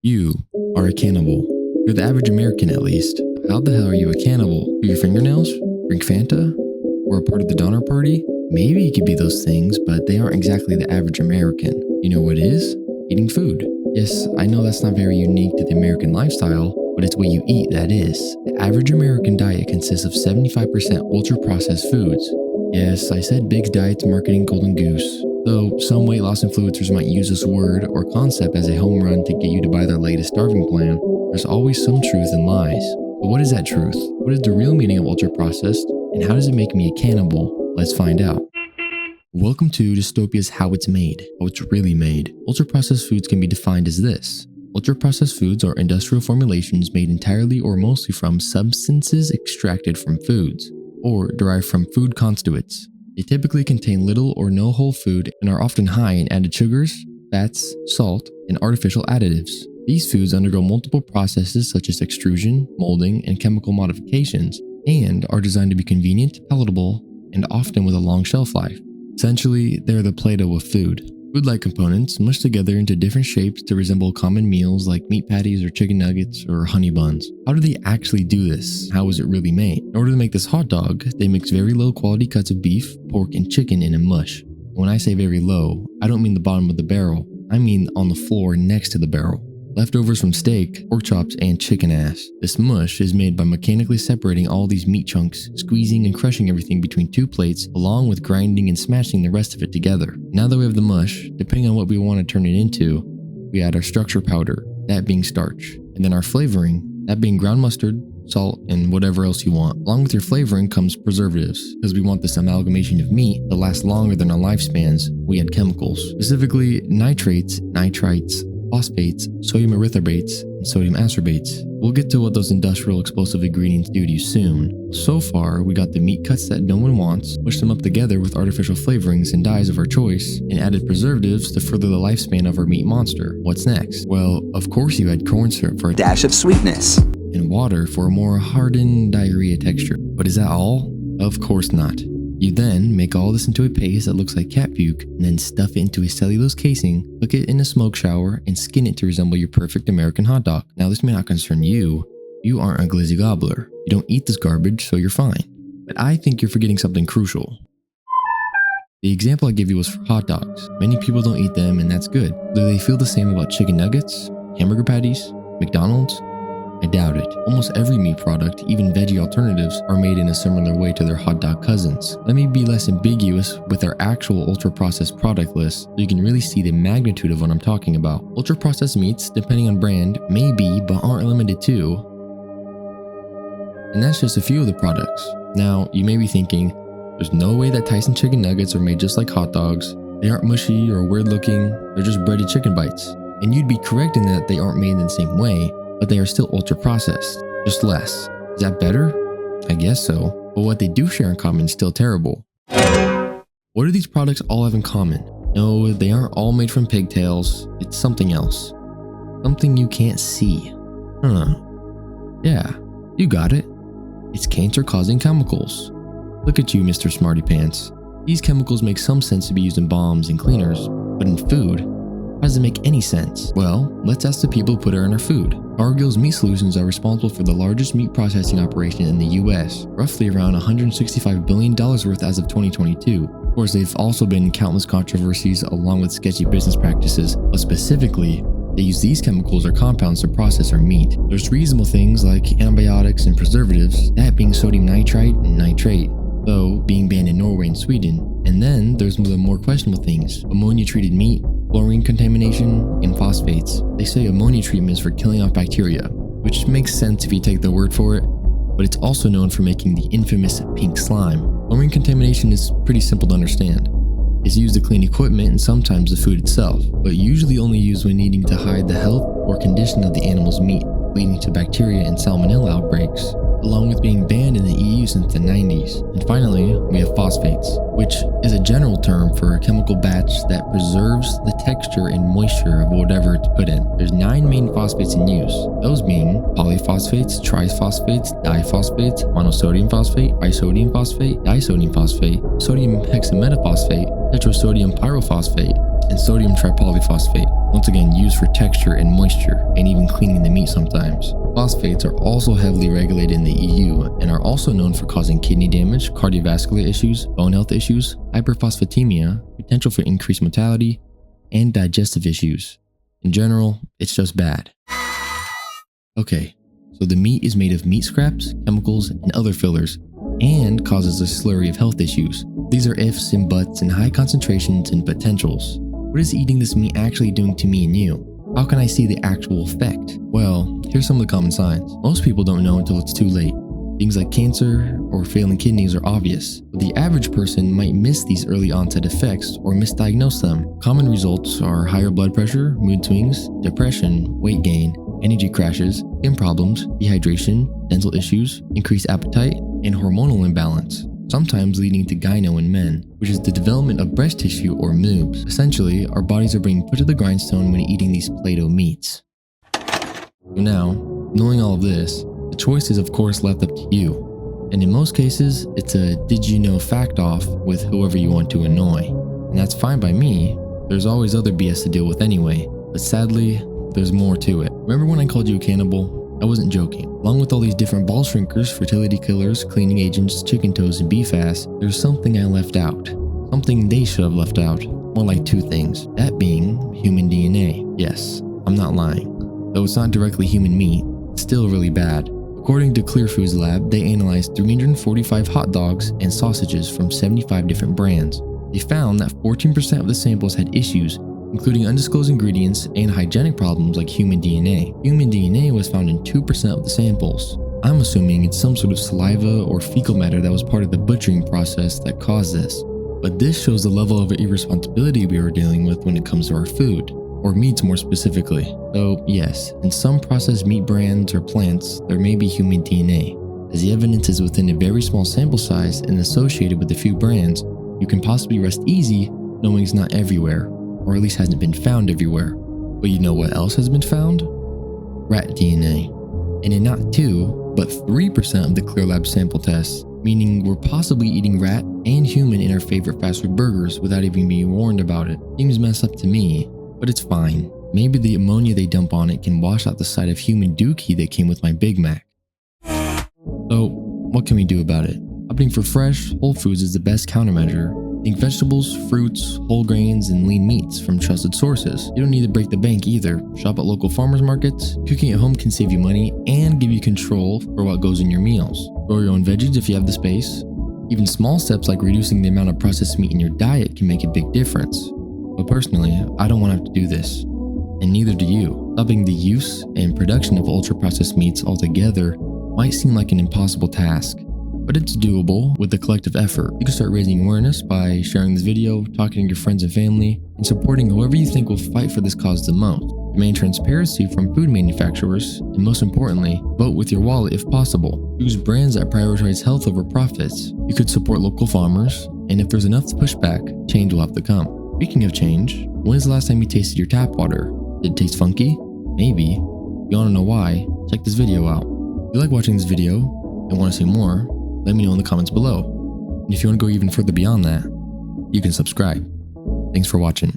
You are a cannibal. You're the average American at least. How the hell are you a cannibal? Do your fingernails? Drink Fanta? Or a part of the Donner Party? Maybe it could be those things, but they aren't exactly the average American. You know what is? Eating food. Yes, I know that's not very unique to the American lifestyle, but it's what you eat that is. The average American diet consists of 75% ultra-processed foods. Yes, I said Big's Diet's marketing golden goose. Though some weight loss influencers might use this word or concept as a home run to get you to buy their latest starving plan, there's always some truth in lies. But what is that truth? What is the real meaning of ultra-processed? And how does it make me a cannibal? Let's find out. Welcome to Dystopia's How It's Made, how it's really made. Ultra-processed foods can be defined as this. Ultra-processed foods are industrial formulations made entirely or mostly from substances extracted from foods, or derived from food constituents. They typically contain little or no whole food and are often high in added sugars, fats, salt, and artificial additives. These foods undergo multiple processes such as extrusion, molding, and chemical modifications, and are designed to be convenient, palatable, and often with a long shelf life. Essentially, they're the Play-Doh of food. Food-like components mushed together into different shapes to resemble common meals like meat patties or chicken nuggets or honey buns. How do they actually do this? How is it really made? In order to make this hot dog, they mix very low quality cuts of beef, pork, and chicken in a mush. When I say very low, I don't mean the bottom of the barrel. I mean on the floor next to the barrel. Leftovers from steak, pork chops, and chicken ass. This mush is made by mechanically separating all these meat chunks, squeezing and crushing everything between two plates, along with grinding and smashing the rest of it together. Now that we have the mush, depending on what we want to turn it into, we add our structure powder, that being starch, and then our flavoring, that being ground mustard, salt, and whatever else you want. Along with your flavoring comes preservatives. Because we want this amalgamation of meat to last longer than our lifespans, we add chemicals, specifically nitrates, nitrites, phosphates, sodium erythrobates, and sodium ascorbates. We'll get to what those industrial explosive ingredients do to you soon. So far, we got the meat cuts that no one wants, pushed them up together with artificial flavorings and dyes of our choice, and added preservatives to further the lifespan of our meat monster. What's next? Well, of course you add corn syrup for a dash of sweetness, and water for a more hardened diarrhea texture. But is that all? Of course not. You then make all this into a paste that looks like cat puke, and then stuff it into a cellulose casing, cook it in a smoke shower, and skin it to resemble your perfect American hot dog. Now this may not concern you. You aren't a glizzy gobbler. You don't eat this garbage, so you're fine. But I think you're forgetting something crucial. The example I gave you was for hot dogs. Many people don't eat them, and that's good. Do they feel the same about chicken nuggets, hamburger patties, McDonald's? I doubt it. Almost every meat product, even veggie alternatives, are made in a similar way to their hot dog cousins. Let me be less ambiguous with our actual ultra-processed product list so you can really see the magnitude of what I'm talking about. Ultra-processed meats, depending on brand, may be but aren't limited to. And that's just a few of the products. Now, you may be thinking, there's no way that Tyson chicken nuggets are made just like hot dogs. They aren't mushy or weird looking, they're just breaded chicken bites. And you'd be correct in that they aren't made in the same way, but they are still ultra-processed, just less. Is that better? I guess so, but what they do share in common is still terrible. What do these products all have in common? No, they aren't all made from pigtails, it's something else. Something you can't see. Yeah, you got it. It's cancer-causing chemicals. Look at you, Mr. Smarty Pants. These chemicals make some sense to be used in bombs and cleaners, but in food, how does it make any sense? Well, let's ask the people who put it in our food. Cargill's Meat Solutions are responsible for the largest meat processing operation in the US, roughly around $165 billion worth as of 2022. Of course, they've also been in countless controversies along with sketchy business practices, but specifically, they use these chemicals or compounds to process our meat. There's reasonable things like antibiotics and preservatives, that being sodium nitrite and nitrate, though being banned in Norway and Sweden. And then there's the more questionable things, ammonia-treated meat, chlorine contamination, and phosphates. They say ammonia treatment is for killing off bacteria, which makes sense if you take their word for it, but it's also known for making the infamous pink slime. Chlorine contamination is pretty simple to understand. It's used to clean equipment and sometimes the food itself, but usually only used when needing to hide the health or condition of the animal's meat, leading to bacteria and salmonella outbreaks, along with being banned in the EU since the 90s. And finally, we have phosphates, which is a general term for a chemical batch that preserves the texture and moisture of whatever it's put in. There's 9 main phosphates in use, those being polyphosphates, triphosphates, diphosphates, monosodium phosphate, bisodium phosphate, disodium phosphate, sodium hexametaphosphate, tetrasodium pyrophosphate, and sodium tripolyphosphate. once again used for texture and moisture, and even cleaning the meat sometimes. Phosphates are also heavily regulated in the EU and are also known for causing kidney damage, cardiovascular issues, bone health issues, hyperphosphatemia, potential for increased mortality, and digestive issues. In general, it's just bad. Okay, so the meat is made of meat scraps, chemicals, and other fillers, and causes a slurry of health issues. These are ifs and buts and high concentrations and potentials. What is eating this meat actually doing to me and you? How can I see the actual effect? Well, here's some of the common signs. Most people don't know until it's too late. Things like cancer or failing kidneys are obvious, but the average person might miss these early onset effects or misdiagnose them. Common results are higher blood pressure, mood swings, depression, weight gain, energy crashes, skin problems, dehydration, dental issues, increased appetite, and hormonal imbalance, sometimes leading to gyno in men, which is the development of breast tissue or moobs. Essentially, our bodies are being put to the grindstone when eating these Play-Doh meats. So now, knowing all of this, the choice is of course left up to you. And in most cases, it's a did you know fact off with whoever you want to annoy. And that's fine by me. There's always other BS to deal with anyway, but sadly, there's more to it. Remember when I called you a cannibal? I wasn't joking. Along with all these different ball shrinkers, fertility killers, cleaning agents, chicken toes, and beef ass, there's something I left out. Something they should have left out. More like two things. That being human DNA. Yes, I'm not lying. Though it's not directly human meat, it's still really bad. According to Clear Foods Lab, they analyzed 345 hot dogs and sausages from 75 different brands. They found that 14% of the samples had issues, including undisclosed ingredients and hygienic problems like human DNA. Human DNA was found in 2% of the samples. I'm assuming it's some sort of saliva or fecal matter that was part of the butchering process that caused this. But this shows the level of irresponsibility we are dealing with when it comes to our food, or meats more specifically. So yes, in some processed meat brands or plants, there may be human DNA. As the evidence is within a very small sample size and associated with a few brands, you can possibly rest easy knowing it's not everywhere, or at least hasn't been found everywhere. But you know what else has been found? Rat DNA. And in not 2, but 3% of the Clear Lab sample tests, meaning we're possibly eating rat and human in our favorite fast food burgers without even being warned about it. Seems messed up to me, but it's fine. Maybe the ammonia they dump on it can wash out the side of human dookie that came with my Big Mac. So, what can we do about it? Opting for fresh, whole foods is the best countermeasure. Think vegetables, fruits, whole grains, and lean meats from trusted sources. You don't need to break the bank either. Shop at local farmers markets. Cooking at home can save you money and give you control for what goes in your meals. Grow your own veggies if you have the space. Even small steps like reducing the amount of processed meat in your diet can make a big difference. But personally, I don't want to have to do this. And neither do you. Stopping the use and production of ultra-processed meats altogether might seem like an impossible task, but it's doable with a collective effort. You can start raising awareness by sharing this video, talking to your friends and family, and supporting whoever you think will fight for this cause the most. Demand transparency from food manufacturers, and most importantly, vote with your wallet if possible. Choose brands that prioritize health over profits. You could support local farmers, and if there's enough to push back, change will have to come. Speaking of change, when is the last time you tasted your tap water? Did it taste funky? Maybe. If you want to know why, check this video out. If you like watching this video and want to see more, let me know in the comments below. And if you want to go even further beyond that, you can subscribe. Thanks for watching.